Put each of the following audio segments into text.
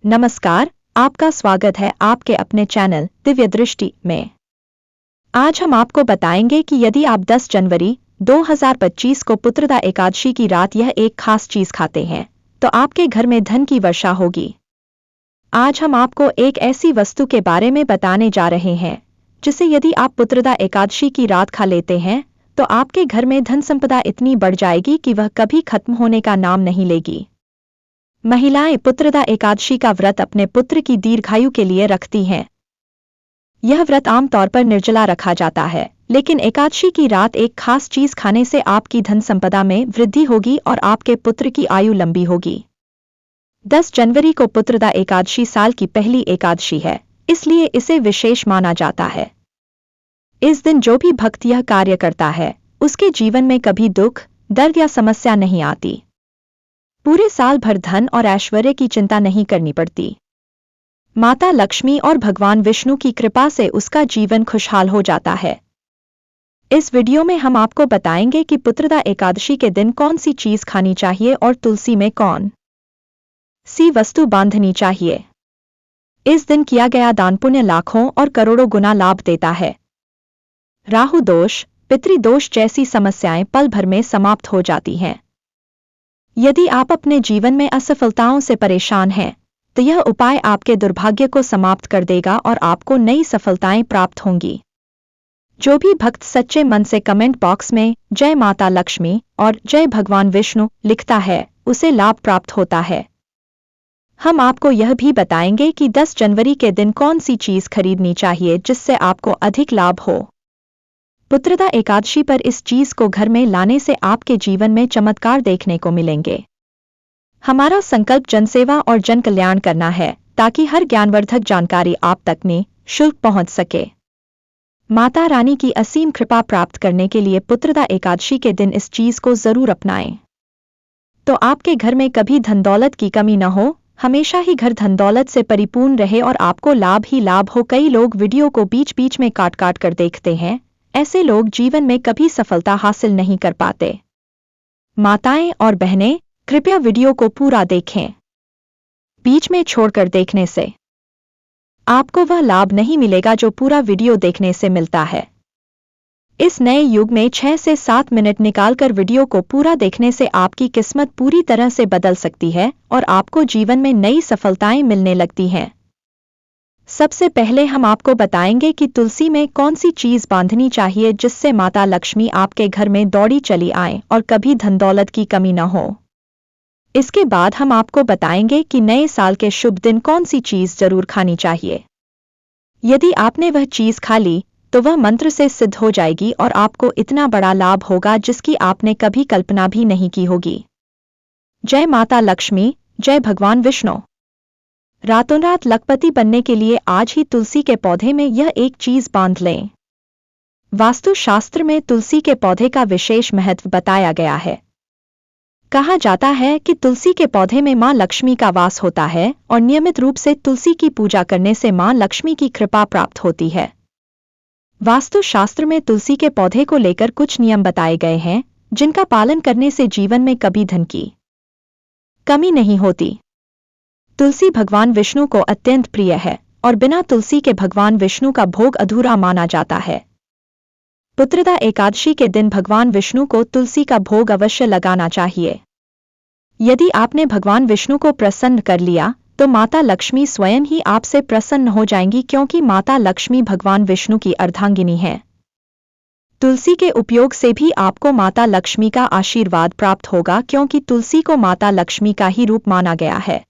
नमस्कार, आपका स्वागत है आपके अपने चैनल दिव्य दृष्टि में। आज हम आपको बताएंगे कि यदि आप 10 जनवरी 2025 को पुत्रदा एकादशी की रात यह एक खास चीज खाते हैं तो आपके घर में धन की वर्षा होगी। आज हम आपको एक ऐसी वस्तु के बारे में बताने जा रहे हैं जिसे यदि आप पुत्रदा एकादशी की रात खा लेते हैं तो आपके घर में धन संपदा इतनी बढ़ जाएगी कि वह कभी खत्म होने का नाम नहीं लेगी। महिलाएं पुत्रदा एकादशी का व्रत अपने पुत्र की दीर्घायु के लिए रखती हैं। यह व्रत आमतौर पर निर्जला रखा जाता है, लेकिन एकादशी की रात एक खास चीज खाने से आपकी धन संपदा में वृद्धि होगी और आपके पुत्र की आयु लंबी होगी। 10 जनवरी को पुत्रदा एकादशी साल की पहली एकादशी है, इसलिए इसे विशेष माना जाता है। इस दिन जो भी भक्त यह कार्य करता है उसके जीवन में कभी दुख, दर्द या समस्या नहीं आती। पूरे साल भर धन और ऐश्वर्य की चिंता नहीं करनी पड़ती। माता लक्ष्मी और भगवान विष्णु की कृपा से उसका जीवन खुशहाल हो जाता है। इस वीडियो में हम आपको बताएंगे कि पुत्रदा एकादशी के दिन कौन सी चीज खानी चाहिए और तुलसी में कौन सी वस्तु बांधनी चाहिए। इस दिन किया गया दान पुण्य लाखों और करोड़ों गुना लाभ देता है। राहु दोष, पितृदोष जैसी समस्याएं पल भर में समाप्त हो जाती हैं। यदि आप अपने जीवन में असफलताओं से परेशान हैं तो यह उपाय आपके दुर्भाग्य को समाप्त कर देगा और आपको नई सफलताएं प्राप्त होंगी। जो भी भक्त सच्चे मन से कमेंट बॉक्स में जय माता लक्ष्मी और जय भगवान विष्णु लिखता है उसे लाभ प्राप्त होता है। हम आपको यह भी बताएंगे कि 10 जनवरी के दिन कौन सी चीज खरीदनी चाहिए जिससे आपको अधिक लाभ हो। पुत्रदा एकादशी पर इस चीज को घर में लाने से आपके जीवन में चमत्कार देखने को मिलेंगे। हमारा संकल्प जनसेवा और जन कल्याण करना है ताकि हर ज्ञानवर्धक जानकारी आप तक निःशुल्क पहुंच सके। माता रानी की असीम कृपा प्राप्त करने के लिए पुत्रदा एकादशी के दिन इस चीज को जरूर अपनाएं तो आपके घर में कभी धन दौलत की कमी न हो, हमेशा ही घर धन दौलत से परिपूर्ण रहे और आपको लाभ ही लाभ हो। कई लोग वीडियो को बीच बीच में काट काट कर देखते हैं, ऐसे लोग जीवन में कभी सफलता हासिल नहीं कर पाते। माताएं और बहनें कृपया वीडियो को पूरा देखें। बीच में छोड़कर देखने से आपको वह लाभ नहीं मिलेगा जो पूरा वीडियो देखने से मिलता है। इस नए युग में 6 से 7 मिनट निकालकर वीडियो को पूरा देखने से आपकी किस्मत पूरी तरह से बदल सकती है और आपको जीवन में नई सफलताएं मिलने लगती हैं। सबसे पहले हम आपको बताएंगे कि तुलसी में कौन सी चीज बांधनी चाहिए जिससे माता लक्ष्मी आपके घर में दौड़ी चली आए और कभी धन दौलत की कमी न हो। इसके बाद हम आपको बताएंगे कि नए साल के शुभ दिन कौन सी चीज जरूर खानी चाहिए। यदि आपने वह चीज खा ली तो वह मंत्र से सिद्ध हो जाएगी और आपको इतना बड़ा लाभ होगा जिसकी आपने कभी कल्पना भी नहीं की होगी। जय माता लक्ष्मी, जय भगवान विष्णु। रातों रात लखपति बनने के लिए आज ही तुलसी के पौधे में यह एक चीज बांध लें। वास्तु शास्त्र में तुलसी के पौधे का विशेष महत्व बताया गया है। कहा जाता है कि तुलसी के पौधे में मां लक्ष्मी का वास होता है और नियमित रूप से तुलसी की पूजा करने से मां लक्ष्मी की कृपा प्राप्त होती है। वास्तु शास्त्र में तुलसी के पौधे को लेकर कुछ नियम बताए गए हैं जिनका पालन करने से जीवन में कभी धन की कमी नहीं होती। तुलसी भगवान विष्णु को अत्यंत प्रिय है और बिना तुलसी के भगवान विष्णु का भोग अधूरा माना जाता है। पुत्रदा एकादशी के दिन भगवान विष्णु को तुलसी का भोग अवश्य लगाना चाहिए। यदि आपने भगवान विष्णु को प्रसन्न कर लिया तो माता लक्ष्मी स्वयं ही आपसे प्रसन्न हो जाएंगी, क्योंकि माता लक्ष्मी भगवान विष्णु की अर्धांगिनी है। तुलसी के उपयोग से भी आपको माता लक्ष्मी का आशीर्वाद प्राप्त होगा, क्योंकि तुलसी को माता लक्ष्मी का ही रूप माना गया है।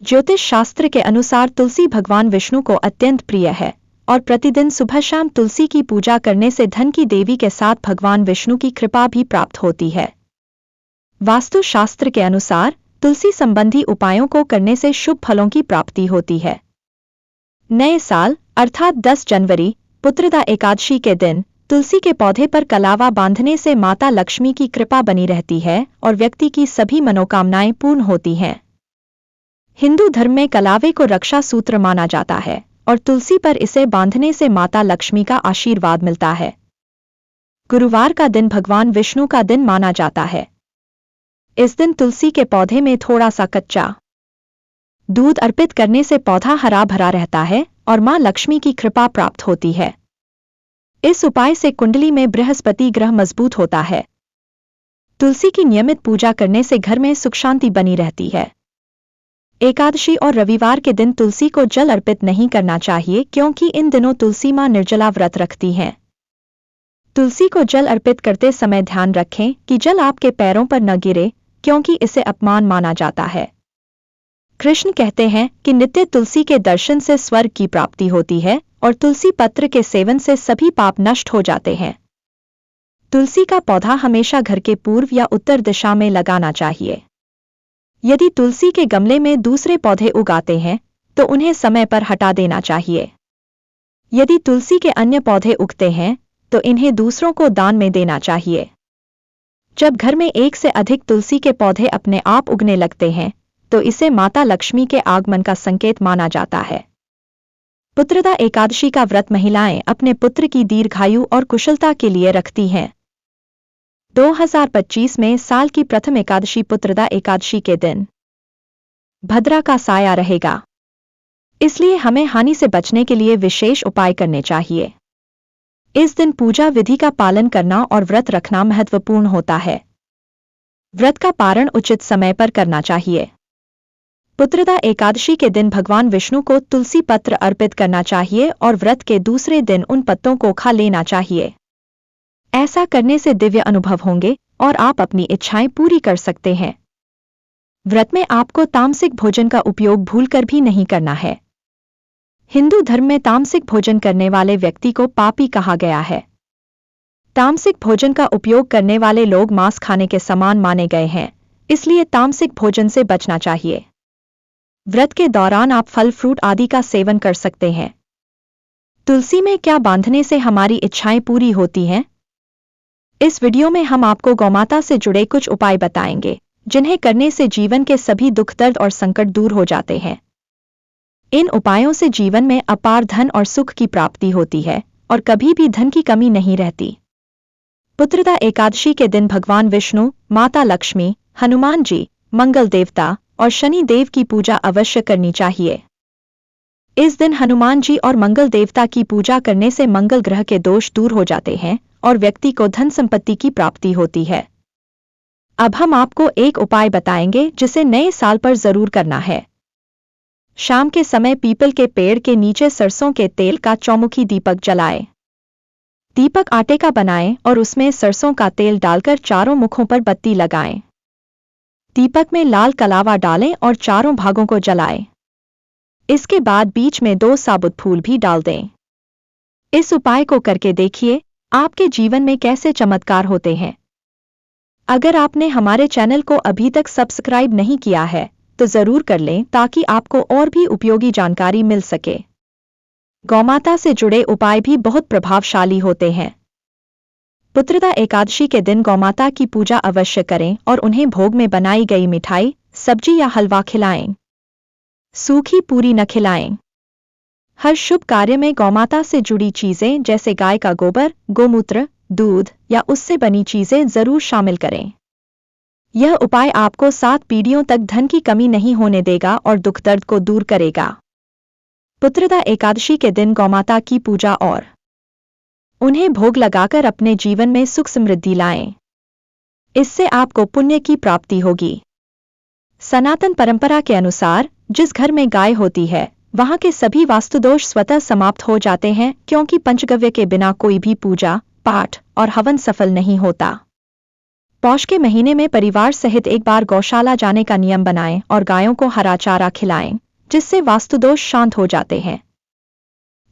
ज्योतिष शास्त्र के अनुसार तुलसी भगवान विष्णु को अत्यंत प्रिय है और प्रतिदिन सुबह शाम तुलसी की पूजा करने से धन की देवी के साथ भगवान विष्णु की कृपा भी प्राप्त होती है। वास्तु शास्त्र के अनुसार तुलसी संबंधी उपायों को करने से शुभ फलों की प्राप्ति होती है। नए साल अर्थात 10 जनवरी पुत्रदा एकादशी के दिन तुलसी के पौधे पर कलावा बांधने से माता लक्ष्मी की कृपा बनी रहती है और व्यक्ति की सभी मनोकामनाएं पूर्ण होती हैं। हिंदू धर्म में कलावे को रक्षा सूत्र माना जाता है और तुलसी पर इसे बांधने से माता लक्ष्मी का आशीर्वाद मिलता है। गुरुवार का दिन भगवान विष्णु का दिन माना जाता है। इस दिन तुलसी के पौधे में थोड़ा सा कच्चा दूध अर्पित करने से पौधा हरा भरा रहता है और मां लक्ष्मी की कृपा प्राप्त होती है। इस उपाय से कुंडली में बृहस्पति ग्रह मजबूत होता है। तुलसी की नियमित पूजा करने से घर में सुख शांति बनी रहती है। एकादशी और रविवार के दिन तुलसी को जल अर्पित नहीं करना चाहिए, क्योंकि इन दिनों तुलसी मां निर्जला व्रत रखती हैं। तुलसी को जल अर्पित करते समय ध्यान रखें कि जल आपके पैरों पर न गिरे, क्योंकि इसे अपमान माना जाता है। कृष्ण कहते हैं कि नित्य तुलसी के दर्शन से स्वर्ग की प्राप्ति होती है और तुलसी पत्र के सेवन से सभी पाप नष्ट हो जाते हैं। तुलसी का पौधा हमेशा घर के पूर्व या उत्तर दिशा में लगाना चाहिए। यदि तुलसी के गमले में दूसरे पौधे उगाते हैं तो उन्हें समय पर हटा देना चाहिए। यदि तुलसी के अन्य पौधे उगते हैं तो इन्हें दूसरों को दान में देना चाहिए। जब घर में एक से अधिक तुलसी के पौधे अपने आप उगने लगते हैं तो इसे माता लक्ष्मी के आगमन का संकेत माना जाता है। पुत्रदा एकादशी का व्रत महिलाएं अपने पुत्र की दीर्घायु और कुशलता के लिए रखती हैं। 2025 में साल की प्रथम एकादशी पुत्रदा एकादशी के दिन भद्रा का साया रहेगा, इसलिए हमें हानि से बचने के लिए विशेष उपाय करने चाहिए। इस दिन पूजा विधि का पालन करना और व्रत रखना महत्वपूर्ण होता है। व्रत का पारण उचित समय पर करना चाहिए। पुत्रदा एकादशी के दिन भगवान विष्णु को तुलसी पत्र अर्पित करना चाहिए और व्रत के दूसरे दिन उन पत्तों को खा लेना चाहिए। ऐसा करने से दिव्य अनुभव होंगे और आप अपनी इच्छाएं पूरी कर सकते हैं। व्रत में आपको तामसिक भोजन का उपयोग भूलकर भी नहीं करना है। हिंदू धर्म में तामसिक भोजन करने वाले व्यक्ति को पापी कहा गया है। तामसिक भोजन का उपयोग करने वाले लोग मांस खाने के समान माने गए हैं, इसलिए तामसिक भोजन से बचना चाहिए। व्रत के दौरान आप फल फ्रूट आदि का सेवन कर सकते हैं। तुलसी में क्या बांधने से हमारी इच्छाएं पूरी होती हैं? इस वीडियो में हम आपको गौमाता से जुड़े कुछ उपाय बताएंगे, जिन्हें करने से जीवन के सभी दुख दर्द और संकट दूर हो जाते हैं। इन उपायों से जीवन में अपार धन और सुख की प्राप्ति होती है और कभी भी धन की कमी नहीं रहती। पुत्रदा एकादशी के दिन भगवान विष्णु, माता लक्ष्मी, हनुमान जी, मंगल देवता और शनि देव की पूजा अवश्य करनी चाहिए। इस दिन हनुमान जी और मंगल देवता की पूजा करने से मंगल ग्रह के दोष दूर हो जाते हैं और व्यक्ति को धन संपत्ति की प्राप्ति होती है। अब हम आपको एक उपाय बताएंगे जिसे नए साल पर जरूर करना है। शाम के समय पीपल के पेड़ के नीचे सरसों के तेल का चौमुखी दीपक जलाएं। दीपक आटे का बनाएं और उसमें सरसों का तेल डालकर चारों मुखों पर बत्ती लगाएं। दीपक में लाल कलावा डालें और चारों भागों को जलाएं। इसके बाद बीच में 2 साबुत फूल भी डाल दें। इस उपाय को करके देखिए आपके जीवन में कैसे चमत्कार होते हैं। अगर आपने हमारे चैनल को अभी तक सब्सक्राइब नहीं किया है तो जरूर कर लें, ताकि आपको और भी उपयोगी जानकारी मिल सके। गौमाता से जुड़े उपाय भी बहुत प्रभावशाली होते हैं। पुत्रदा एकादशी के दिन गौमाता की पूजा अवश्य करें और उन्हें भोग में बनाई गई मिठाई, सब्जी या हलवा खिलाएं। सूखी पूरी न खिलाएं। हर शुभ कार्य में गौमाता से जुड़ी चीजें जैसे गाय का गोबर, गोमूत्र, दूध या उससे बनी चीजें जरूर शामिल करें। यह उपाय आपको 7 पीढ़ियों तक धन की कमी नहीं होने देगा और दुख दर्द को दूर करेगा। पुत्रदा एकादशी के दिन गौमाता की पूजा और उन्हें भोग लगाकर अपने जीवन में सुख समृद्धि लाएं। इससे आपको पुण्य की प्राप्ति होगी। सनातन परंपरा के अनुसार जिस घर में गाय होती है वहां के सभी वास्तुदोष स्वतः समाप्त हो जाते हैं, क्योंकि पंचगव्य के बिना कोई भी पूजा, पाठ और हवन सफल नहीं होता। पौष के महीने में परिवार सहित एक बार गौशाला जाने का नियम बनाएं और गायों को हरा चारा खिलाएं, जिससे वास्तुदोष शांत हो जाते हैं।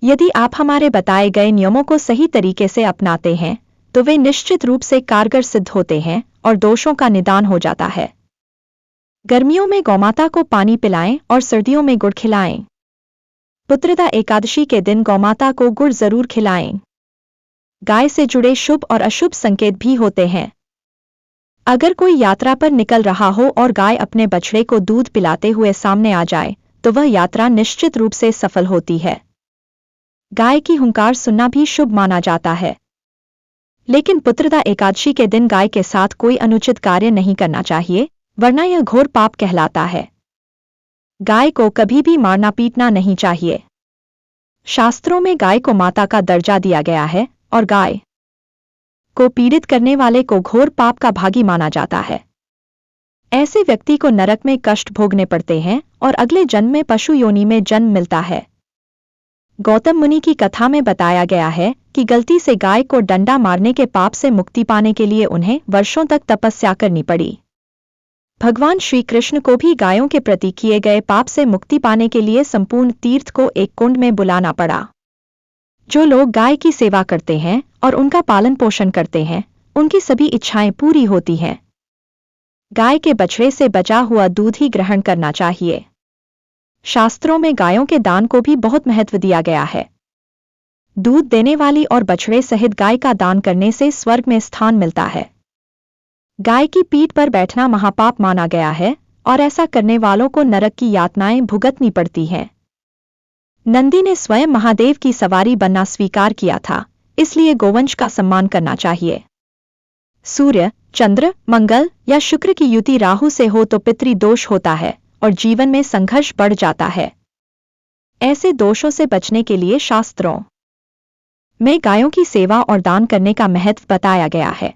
यदि आप हमारे बताए गए नियमों को सही तरीके से अपनाते हैं तो वे निश्चित रूप से कारगर सिद्ध होते हैं और दोषों का निदान हो जाता है। गर्मियों में गौमाता को पानी पिलाएं और सर्दियों में गुड़ खिलाएं। पुत्रदा एकादशी के दिन गौमाता को गुड़ जरूर खिलाएं। गाय से जुड़े शुभ और अशुभ संकेत भी होते हैं। अगर कोई यात्रा पर निकल रहा हो और गाय अपने बछड़े को दूध पिलाते हुए सामने आ जाए तो वह यात्रा निश्चित रूप से सफल होती है। गाय की हुंकार सुनना भी शुभ माना जाता है। लेकिन पुत्रदा एकादशी के दिन गाय के साथ कोई अनुचित कार्य नहीं करना चाहिए, वरना यह घोर पाप कहलाता है। गाय को कभी भी मारना पीटना नहीं चाहिए। शास्त्रों में गाय को माता का दर्जा दिया गया है और गाय को पीड़ित करने वाले को घोर पाप का भागी माना जाता है। ऐसे व्यक्ति को नरक में कष्ट भोगने पड़ते हैं और अगले जन्म में पशु योनि में जन्म मिलता है। गौतम मुनि की कथा में बताया गया है कि गलती से गाय को डंडा मारने के पाप से मुक्ति पाने के लिए उन्हें वर्षों तक तपस्या करनी पड़ी। भगवान श्री कृष्ण को भी गायों के प्रति किए गए पाप से मुक्ति पाने के लिए संपूर्ण तीर्थ को एक कुंड में बुलाना पड़ा। जो लोग गाय की सेवा करते हैं और उनका पालन पोषण करते हैं, उनकी सभी इच्छाएं पूरी होती हैं। गाय के बछड़े से बचा हुआ दूध ही ग्रहण करना चाहिए। शास्त्रों में गायों के दान को भी बहुत महत्व दिया गया है। दूध देने वाली और बछड़े सहित गाय का दान करने से स्वर्ग में स्थान मिलता है। गाय की पीठ पर बैठना महापाप माना गया है और ऐसा करने वालों को नरक की यातनाएं भुगतनी पड़ती हैं। नंदी ने स्वयं महादेव की सवारी बनना स्वीकार किया था, इसलिए गोवंश का सम्मान करना चाहिए। सूर्य, चंद्र, मंगल या शुक्र की युति राहु से हो तो पितृदोष होता है और जीवन में संघर्ष बढ़ जाता है। ऐसे दोषों से बचने के लिए शास्त्रों में गायों की सेवा और दान करने का महत्व बताया गया है।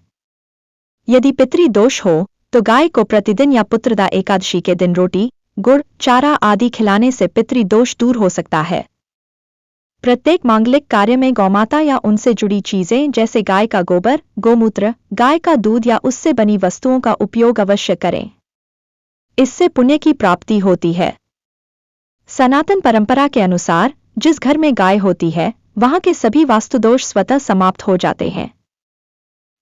यदि पितृदोष हो तो गाय को प्रतिदिन या पुत्रदा एकादशी के दिन रोटी, गुड़, चारा आदि खिलाने से पितृदोष दूर हो सकता है। प्रत्येक मांगलिक कार्य में गौमाता या उनसे जुड़ी चीजें जैसे गाय का गोबर, गोमूत्र, गाय का दूध या उससे बनी वस्तुओं का उपयोग अवश्य करें। इससे पुण्य की प्राप्ति होती है। सनातन परंपरा के अनुसार जिस घर में गाय होती है वहां के सभी वास्तुदोष स्वतः समाप्त हो जाते हैं।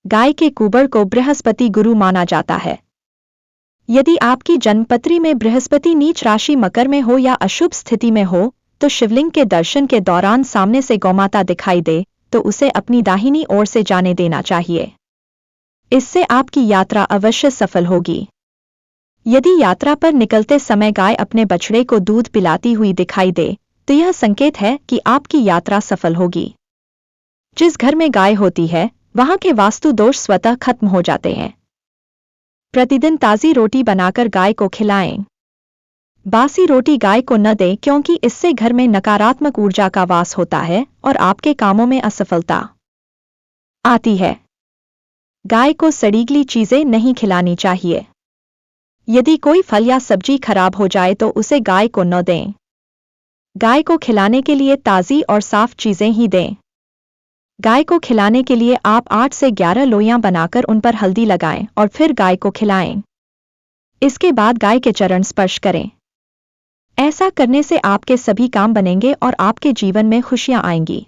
गाय के कुबड़ को बृहस्पति गुरु माना जाता है। यदि आपकी जन्मपत्री में बृहस्पति नीच राशि मकर में हो या अशुभ स्थिति में हो तो शिवलिंग के दर्शन के दौरान सामने से गौमाता दिखाई दे तो उसे अपनी दाहिनी ओर से जाने देना चाहिए। इससे आपकी यात्रा अवश्य सफल होगी। यदि यात्रा पर निकलते समय गाय अपने बछड़े को दूध पिलाती हुई दिखाई दे तो यह संकेत है कि आपकी यात्रा सफल होगी। जिस घर में गाय होती है वहां के वास्तु दोष स्वतः खत्म हो जाते हैं। प्रतिदिन ताजी रोटी बनाकर गाय को खिलाएं। बासी रोटी गाय को न दें क्योंकि इससे घर में नकारात्मक ऊर्जा का वास होता है और आपके कामों में असफलता आती है। गाय को सड़ी गली चीजें नहीं खिलानी चाहिए। यदि कोई फल या सब्जी खराब हो जाए तो उसे गाय को न दें। गाय को खिलाने के लिए ताजी और साफ चीजें ही दें। गाय को खिलाने के लिए आप 8 से 11 लोइयां बनाकर उन पर हल्दी लगाएं और फिर गाय को खिलाएं। इसके बाद गाय के चरण स्पर्श करें। ऐसा करने से आपके सभी काम बनेंगे और आपके जीवन में खुशियां आएंगी।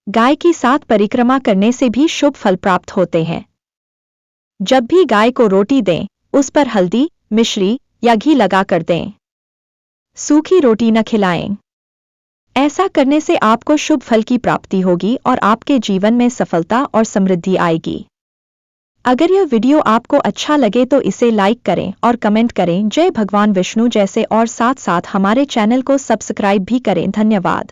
गाय की 7 परिक्रमा करने से भी शुभ फल प्राप्त होते हैं। जब भी गाय को रोटी दें उस पर हल्दी, मिश्री या घी लगाकर दें। सूखी रोटी न खिलाएं। ऐसा करने से आपको शुभ फल की प्राप्ति होगी और आपके जीवन में सफलता और समृद्धि आएगी। अगर यह वीडियो आपको अच्छा लगे तो इसे लाइक करें और कमेंट करें। जय भगवान विष्णु जैसे और साथ साथ हमारे चैनल को सब्सक्राइब भी करें। धन्यवाद।